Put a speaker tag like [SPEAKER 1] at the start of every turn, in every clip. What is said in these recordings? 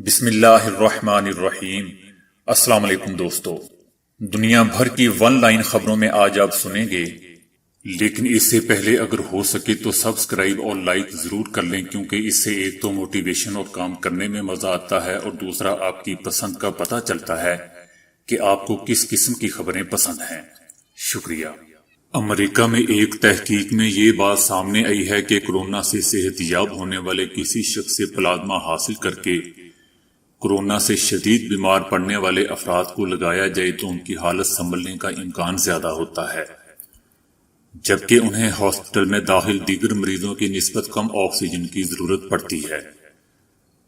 [SPEAKER 1] بسم اللہ الرحمن الرحیم۔ السلام علیکم دوستو، دنیا بھر کی ون لائن خبروں میں آج آپ سنیں گے، لیکن اس سے پہلے اگر ہو سکے تو سبسکرائب اور لائک ضرور کر لیں، کیونکہ اس سے ایک تو موٹیویشن اور کام کرنے میں مزہ آتا ہے، اور دوسرا آپ کی پسند کا پتہ چلتا ہے کہ آپ کو کس قسم کی خبریں پسند ہیں۔ شکریہ۔ امریکہ میں ایک تحقیق میں یہ بات سامنے آئی ہے کہ کورونا سے صحت یاب ہونے والے کسی شخص سے پلازما حاصل کر کے کورونا سے شدید بیمار پڑنے والے افراد کو لگایا جائے تو ان کی حالت سنبھلنے کا امکان زیادہ ہوتا ہے، جبکہ انہیں ہاسپٹل میں داخل دیگر مریضوں کی نسبت کم آکسیجن کی ضرورت پڑتی ہے۔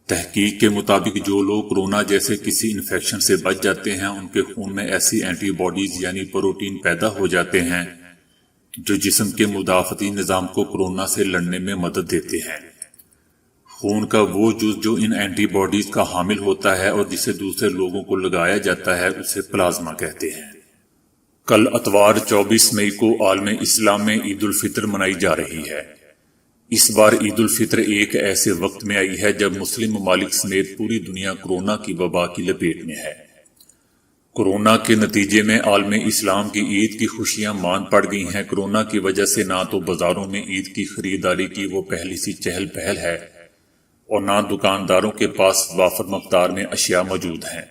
[SPEAKER 1] تحقیق کے مطابق جو لوگ کورونا جیسے کسی انفیکشن سے بچ جاتے ہیں، ان کے خون میں ایسی اینٹی باڈیز یعنی پروٹین پیدا ہو جاتے ہیں جو جسم کے مدافعتی نظام کو کورونا سے لڑنے میں مدد دیتے ہیں۔ خون کا وہ جز جو ان اینٹی باڈیز کا حامل ہوتا ہے اور جسے دوسرے لوگوں کو لگایا جاتا ہے، اسے پلازما کہتے ہیں۔ کل اتوار 24 مئی کو عالم اسلام میں عید الفطر منائی جا رہی ہے۔ اس بار عید الفطر ایک ایسے وقت میں آئی ہے جب مسلم ممالک سمیت پوری دنیا کورونا کی وبا کی لپیٹ میں ہے۔ کورونا کے نتیجے میں عالم اسلام کی عید کی خوشیاں مان پڑ گئی ہیں۔ کورونا کی وجہ سے نہ تو بازاروں میں عید کی خریداری کی وہ پہلی سی چہل پہل ہے اور نہ دکانداروں کے پاس وافر مقدار میں اشیاء موجود ہیں۔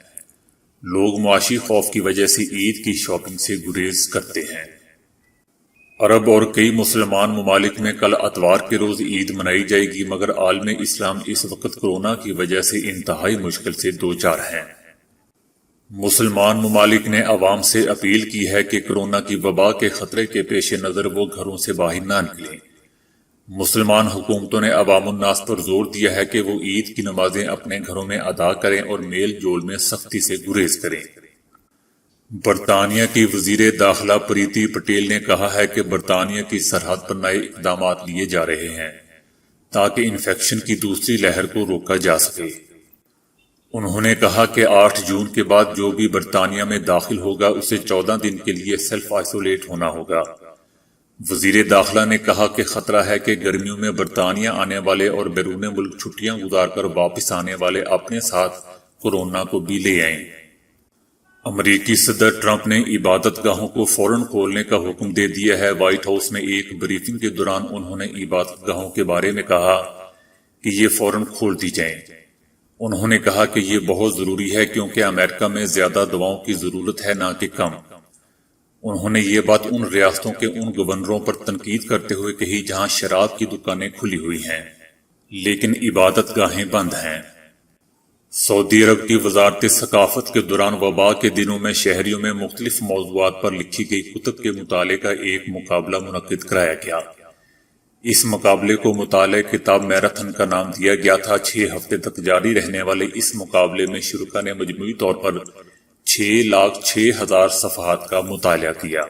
[SPEAKER 1] لوگ معاشی خوف کی وجہ سے عید کی شاپنگ سے گریز کرتے ہیں۔ عرب اور کئی مسلمان ممالک میں کل اتوار کے روز عید منائی جائے گی، مگر عالم اسلام اس وقت کورونا کی وجہ سے انتہائی مشکل سے دوچار ہیں۔ مسلمان ممالک نے عوام سے اپیل کی ہے کہ کورونا کی وبا کے خطرے کے پیش نظر وہ گھروں سے باہر نہ نکلیں۔ مسلمان حکومتوں نے عوام الناس پر زور دیا ہے کہ وہ عید کی نمازیں اپنے گھروں میں ادا کریں اور میل جول میں سختی سے گریز کریں۔ برطانیہ کی وزیر داخلہ پریتی پٹیل نے کہا ہے کہ برطانیہ کی سرحد پر نئے اقدامات لیے جا رہے ہیں تاکہ انفیکشن کی دوسری لہر کو روکا جا سکے۔ انہوں نے کہا کہ 8 جون کے بعد جو بھی برطانیہ میں داخل ہوگا اسے 14 دن کے لیے سیلف آئسولیٹ ہونا ہوگا۔ وزیر داخلہ نے کہا کہ خطرہ ہے کہ گرمیوں میں برطانیہ آنے والے اور بیرون ملک چھٹیاں گزار کر واپس آنے والے اپنے ساتھ کورونا کو بھی لے آئیں۔ امریکی صدر ٹرمپ نے عبادت گاہوں کو فوراً کھولنے کا حکم دے دیا ہے۔ وائٹ ہاؤس میں ایک بریفنگ کے دوران انہوں نے عبادت گاہوں کے بارے میں کہا کہ یہ فوراً کھول دی جائیں۔ انہوں نے کہا کہ یہ بہت ضروری ہے کیونکہ امریکہ میں زیادہ دواؤں کی ضرورت ہے، نہ کہ کم۔ انہوں نے یہ بات ان ریاستوں کے ان گورنروں پر تنقید کرتے ہوئے کہی جہاں شراب کی دکانیں کھلی ہوئی ہیں لیکن عبادت گاہیں بند ہیں۔ سعودی عرب کی وزارت ثقافت کے دوران وبا کے دنوں میں شہریوں میں مختلف موضوعات پر لکھی گئی کتب کے مطالعے کا ایک مقابلہ منعقد کرایا گیا۔ اس مقابلے کو مطالعہ کتاب میراتھن کا نام دیا گیا تھا۔ 6 ہفتے تک جاری رہنے والے اس مقابلے میں شرکاء نے مجموعی طور پر 6,06,000 صفحات کا مطالعہ کیا۔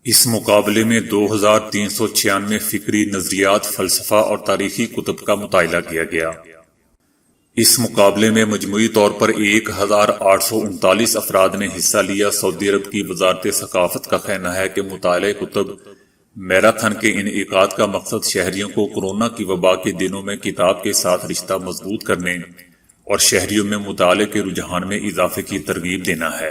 [SPEAKER 1] اس مقابلے میں 2,396 فکری نظریات، فلسفہ اور تاریخی کتب کا مطالعہ کیا گیا۔ اس مقابلے میں مجموعی طور پر 1,839 افراد نے حصہ لیا۔ سعودی عرب کی وزارت ثقافت کا کہنا ہے کہ مطالعہ کتب میراتھن کے انعقاد کا مقصد شہریوں کو کورونا کی وبا کے دنوں میں کتاب کے ساتھ رشتہ مضبوط کرنے اور شہریوں میں مطالعے کے رجحان میں اضافے کی ترغیب دینا ہے۔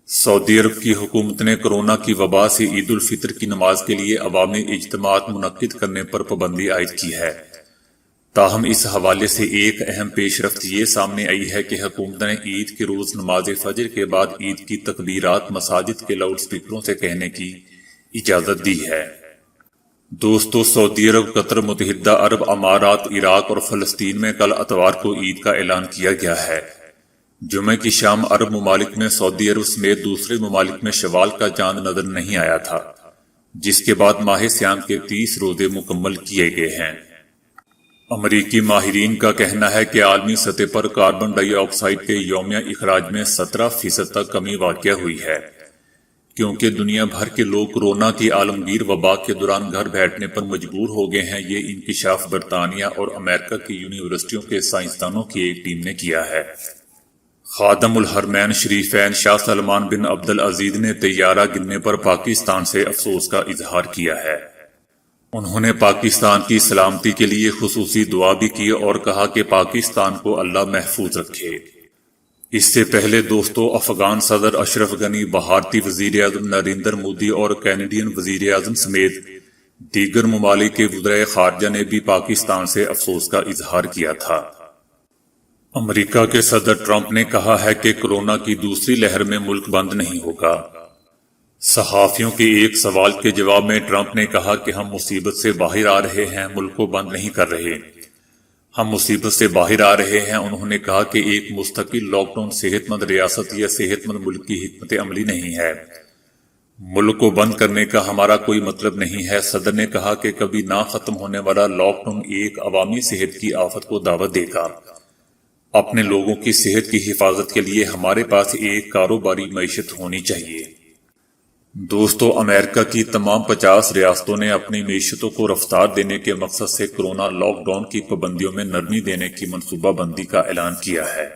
[SPEAKER 1] سعودی عرب کی حکومت نے کورونا کی وبا سے عید الفطر کی نماز کے لیے عوامی اجتماعات منعقد کرنے پر پابندی عائد کی ہے۔ تاہم اس حوالے سے ایک اہم پیش رفت یہ سامنے آئی ہے کہ حکومت نے عید کے روز نماز فجر کے بعد عید کی تکبیرات مساجد کے لاؤڈ سپیکروں سے کہنے کی اجازت دی ہے۔ دوستو، سعودی عرب، قطر، متحدہ عرب امارات، عراق اور فلسطین میں کل اتوار کو عید کا اعلان کیا گیا ہے۔ جمعہ کی شام عرب ممالک میں سعودی عرب سمیت دوسرے ممالک میں شوال کا چاند نظر نہیں آیا تھا، جس کے بعد ماہ سیام کے 30 روزے مکمل کیے گئے ہیں۔ امریکی ماہرین کا کہنا ہے کہ عالمی سطح پر کاربن ڈائی آکسائیڈ کے یومیہ اخراج میں 17% تک کمی واقع ہوئی ہے، کیونکہ دنیا بھر کے لوگ کورونا کی عالمگیر وبا کے دوران گھر بیٹھنے پر مجبور ہو گئے ہیں۔ یہ انکشاف برطانیہ اور امریکہ کی یونیورسٹیوں کے سائنسدانوں کی ایک ٹیم نے کیا ہے۔ خادم الحرمین شریفین شاہ سلمان بن عبدالعزیز نے طیارہ گرنے پر پاکستان سے افسوس کا اظہار کیا ہے۔ انہوں نے پاکستان کی سلامتی کے لیے خصوصی دعا بھی کی اور کہا کہ پاکستان کو اللہ محفوظ رکھے۔ اس سے پہلے دوستو، افغان صدر اشرف غنی، بھارتی وزیر اعظم نریندر مودی اور کینیڈین وزیر اعظم سمیت دیگر ممالک کے وزرائے خارجہ نے بھی پاکستان سے افسوس کا اظہار کیا تھا۔ امریکہ کے صدر ٹرمپ نے کہا ہے کہ کورونا کی دوسری لہر میں ملک بند نہیں ہوگا۔ صحافیوں کے ایک سوال کے جواب میں ٹرمپ نے کہا کہ ہم مصیبت سے باہر آ رہے ہیں، ملک کو بند نہیں کر رہے، ہم مصیبت سے باہر آ رہے ہیں۔ انہوں نے کہا کہ ایک مستقل لاک ڈاؤن صحت مند ریاست یا صحت مند ملک کی حکمت عملی نہیں ہے، ملک کو بند کرنے کا ہمارا کوئی مطلب نہیں ہے۔ صدر نے کہا کہ کبھی نہ ختم ہونے والا لاک ڈاؤن ایک عوامی صحت کی آفت کو دعوت دے گا۔ اپنے لوگوں کی صحت کی حفاظت کے لیے ہمارے پاس ایک کاروباری معیشت ہونی چاہیے۔ دوستو، امریکہ کی تمام 50 ریاستوں نے اپنی معیشتوں کو رفتار دینے کے مقصد سے کورونا لاک ڈاؤن کی پابندیوں میں نرمی دینے کی منصوبہ بندی کا اعلان کیا ہے۔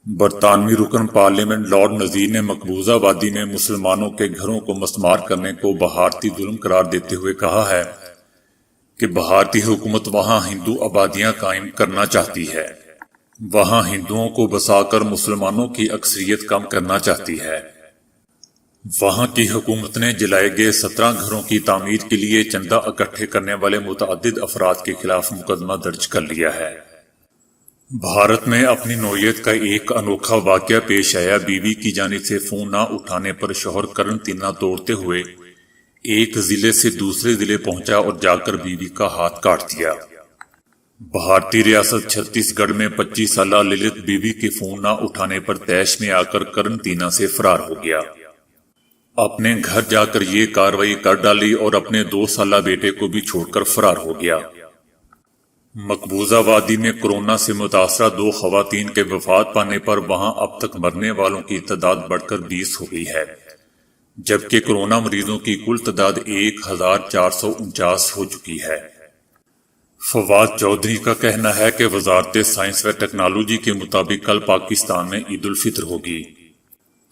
[SPEAKER 1] برطانوی رکن پارلیمنٹ لارڈ نذیر نے مقبوضہ وادی میں مسلمانوں کے گھروں کو مسمار کرنے کو بھارتی ظلم قرار دیتے ہوئے کہا ہے کہ بھارتی حکومت وہاں ہندو آبادیاں قائم کرنا چاہتی ہے، وہاں ہندوؤں کو بسا کر مسلمانوں کی اکثریت کم کرنا چاہتی ہے۔ وہاں کی حکومت نے جلائے گئے 17 گھروں کی تعمیر کے لیے چندہ اکٹھے کرنے والے متعدد افراد کے خلاف مقدمہ درج کر لیا ہے۔ بھارت میں اپنی نوعیت کا ایک انوکھا واقعہ پیش آیا۔ بیوی کی جانب سے فون نہ اٹھانے پر شوہر قرنطینہ توڑتے ہوئے ایک ضلع سے دوسرے ضلع پہنچا اور جا کر بیوی کا ہاتھ کاٹ دیا۔ بھارتی ریاست چھتیس گڑھ میں 25 سالہ للت بیوی کے فون نہ اٹھانے پر طیش میں آ کر قرنطینہ سے فرار ہو گیا۔ اپنے گھر جا کر یہ کارروائی کر ڈالی اور اپنے 2 سالہ بیٹے کو بھی چھوڑ کر فرار ہو گیا۔ مقبوضہ وادی میں کورونا سے متاثرہ 2 خواتین کے وفات پانے پر وہاں اب تک مرنے والوں کی تعداد بڑھ کر 20 ہو گئی ہے، جبکہ کورونا مریضوں کی کل تعداد 1449 ہو چکی ہے۔ فواد چودھری کا کہنا ہے کہ وزارت سائنس و ٹیکنالوجی کے مطابق کل پاکستان میں عید الفطر ہوگی۔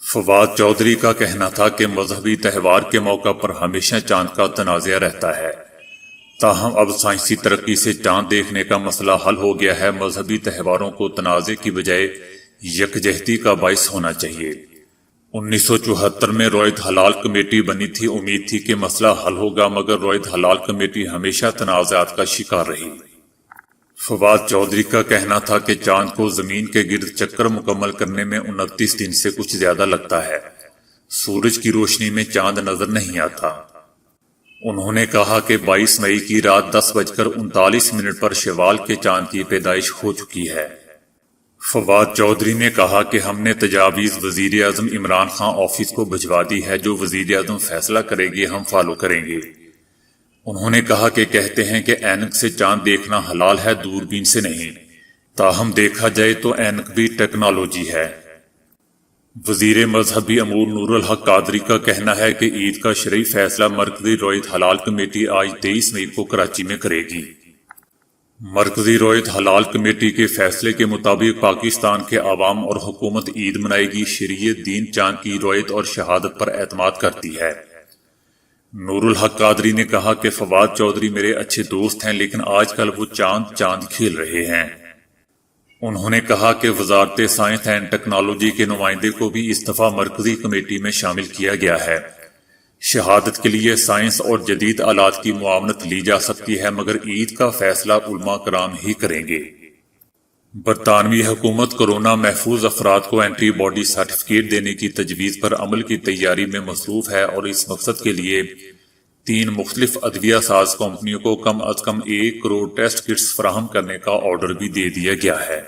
[SPEAKER 1] فواد چودھری کا کہنا تھا کہ مذہبی تہوار کے موقع پر ہمیشہ چاند کا تنازعہ رہتا ہے، تاہم اب سائنسی ترقی سے چاند دیکھنے کا مسئلہ حل ہو گیا ہے۔ مذہبی تہواروں کو تنازع کی بجائے یکجہتی کا باعث ہونا چاہیے۔ 1974 میں رویت حلال کمیٹی بنی تھی، امید تھی کہ مسئلہ حل ہوگا، مگر رویت حلال کمیٹی ہمیشہ تنازعات کا شکار رہی۔ فواد چودھری کا کہنا تھا کہ چاند کو زمین کے گرد چکر مکمل کرنے میں 29 دن سے کچھ زیادہ لگتا ہے، سورج کی روشنی میں چاند نظر نہیں آتا۔ انہوں نے کہا کہ 22 مئی کی رات 10:39 پر شوال کے چاند کی پیدائش ہو چکی ہے۔ فواد چودھری نے کہا کہ ہم نے تجاویز وزیر اعظم عمران خان آفس کو بھجوا دی ہے، جو وزیر اعظم فیصلہ کرے گی ہم فالو کریں گے۔ انہوں نے کہا کہ کہتے ہیں کہ اینک سے چاند دیکھنا حلال ہے، دوربین سے نہیں، تاہم دیکھا جائے تو اینک بھی ٹیکنالوجی ہے۔ وزیر مذہبی امور نور الحق قادری کا کہنا ہے کہ عید کا شرعی فیصلہ مرکزی رویت حلال کمیٹی آج 23 مئی کو کراچی میں کرے گی۔ مرکزی رویت حلال کمیٹی کے فیصلے کے مطابق پاکستان کے عوام اور حکومت عید منائے گی۔ شریعت دین چاند کی رویت اور شہادت پر اعتماد کرتی ہے۔ نور الحق قادری نے کہا کہ فواد چودھری میرے اچھے دوست ہیں، لیکن آج کل وہ چاند کھیل رہے ہیں۔ انہوں نے کہا کہ وزارت سائنس اینڈ ٹیکنالوجی کے نمائندے کو بھی اس دفعہ مرکزی کمیٹی میں شامل کیا گیا ہے۔ شہادت کے لیے سائنس اور جدید آلات کی معاونت لی جا سکتی ہے، مگر عید کا فیصلہ علماء کرام ہی کریں گے۔ برطانوی حکومت کورونا محفوظ افراد کو اینٹی باڈی سرٹیفکیٹ دینے کی تجویز پر عمل کی تیاری میں مصروف ہے اور اس مقصد کے لیے 3 مختلف ادویہ ساز کمپنیوں کو کم از کم 1 کروڑ ٹیسٹ کٹس فراہم کرنے کا آرڈر بھی دے دیا گیا ہے۔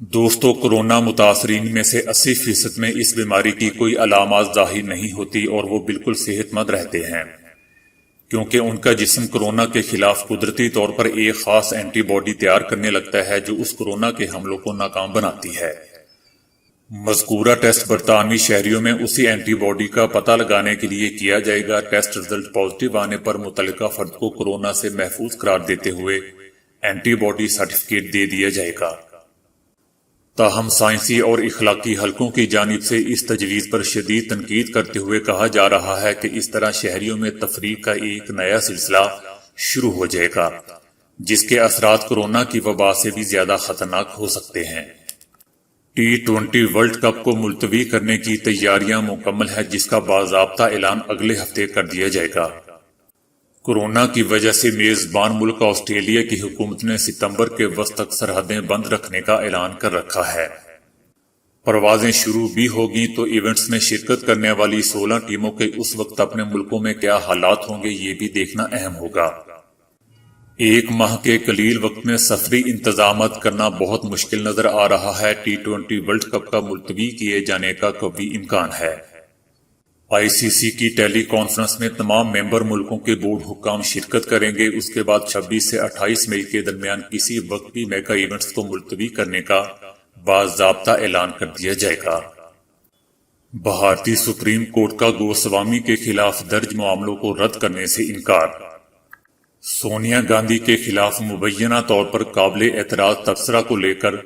[SPEAKER 1] دوستو، کورونا متاثرین میں سے 80% میں اس بیماری کی کوئی علامات ظاہر نہیں ہوتی اور وہ بالکل صحت مند رہتے ہیں، کیونکہ ان کا جسم کورونا کے خلاف قدرتی طور پر ایک خاص اینٹی باڈی تیار کرنے لگتا ہے جو اس کورونا کے حملوں کو ناکام بناتی ہے۔ مذکورہ ٹیسٹ برطانوی شہریوں میں اسی اینٹی باڈی کا پتہ لگانے کے لیے کیا جائے گا۔ ٹیسٹ رزلٹ پازیٹیو آنے پر متعلقہ فرد کو کورونا سے محفوظ قرار دیتے ہوئے اینٹی باڈی سرٹیفکیٹ دے دیا جائے گا۔ تاہم سائنسی اور اخلاقی حلقوں کی جانب سے اس تجویز پر شدید تنقید کرتے ہوئے کہا جا رہا ہے کہ اس طرح شہریوں میں تفریق کا ایک نیا سلسلہ شروع ہو جائے گا، جس کے اثرات کورونا کی وبا سے بھی زیادہ خطرناک ہو سکتے ہیں۔ T20 ورلڈ کپ کو ملتوی کرنے کی تیاریاں مکمل ہے، جس کا باضابطہ اعلان اگلے ہفتے کر دیا جائے گا۔ کورونا کی وجہ سے میزبان ملک آسٹریلیا کی حکومت نے ستمبر کے وسط تک سرحدیں بند رکھنے کا اعلان کر رکھا ہے۔ پروازیں شروع بھی ہوگی تو ایونٹس میں شرکت کرنے والی 16 ٹیموں کے اس وقت اپنے ملکوں میں کیا حالات ہوں گے، یہ بھی دیکھنا اہم ہوگا۔ ایک ماہ کے قلیل وقت میں سفری انتظامات کرنا بہت مشکل نظر آ رہا ہے۔ T20 ورلڈ کپ کا ملتوی کیے جانے کا قوی امکان ہے۔ ICC کی ٹیلی کانفرنس میں تمام ممبر ملکوں کے بورڈ حکام شرکت کریں گے۔ اس کے بعد 26 سے 28 مئی کے درمیان کسی وقت بھی میگا ایونٹس کو ملتوی کرنے کا باضابطہ اعلان کر دیا جائے گا۔ بھارتی سپریم کورٹ کا گوسوامی کے خلاف درج معاملوں کو رد کرنے سے انکار۔ سونیا گاندھی کے خلاف مبینہ طور پر قابل اعتراض تبصرہ کو لے کر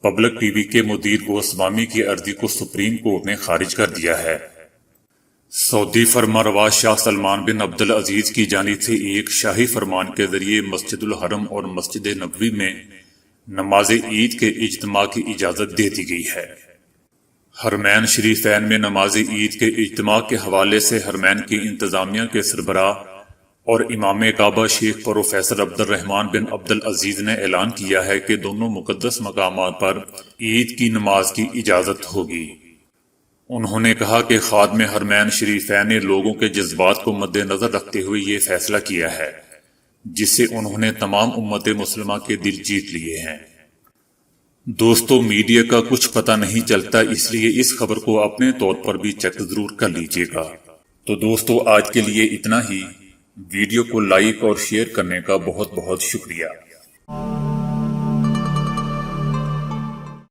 [SPEAKER 1] پبلک ٹی وی کے مدیر گوسوامی کی عرضی کو سپریم کورٹ نے خارج کر دیا ہے۔ سعودی فرمانروا شاہ سلمان بن عبدالعزیز کی جانب سے ایک شاہی فرمان کے ذریعے مسجد الحرم اور مسجد نبوی میں نماز عید کے اجتماع کی اجازت دے دی گئی ہے۔ حرمین شریفین میں نماز عید کے اجتماع کے حوالے سے حرمین کی انتظامیہ کے سربراہ اور امام کعبہ شیخ پروفیسر عبد الرحمن بن عبدالعزیز نے اعلان کیا ہے کہ دونوں مقدس مقامات پر عید کی نماز کی اجازت ہوگی۔ انہوں نے کہا کہ خادم حرمین شریفین نے لوگوں کے جذبات کو مد نظر رکھتے ہوئے یہ فیصلہ کیا ہے، جس سے انہوں نے تمام امت مسلمہ کے دل جیت لیے ہیں۔ دوستو، میڈیا کا کچھ پتہ نہیں چلتا، اس لیے اس خبر کو اپنے طور پر بھی چیک ضرور کر لیجیے گا۔ تو دوستو، آج کے لیے اتنا ہی۔ ویڈیو کو لائک اور شیئر کرنے کا بہت بہت شکریہ۔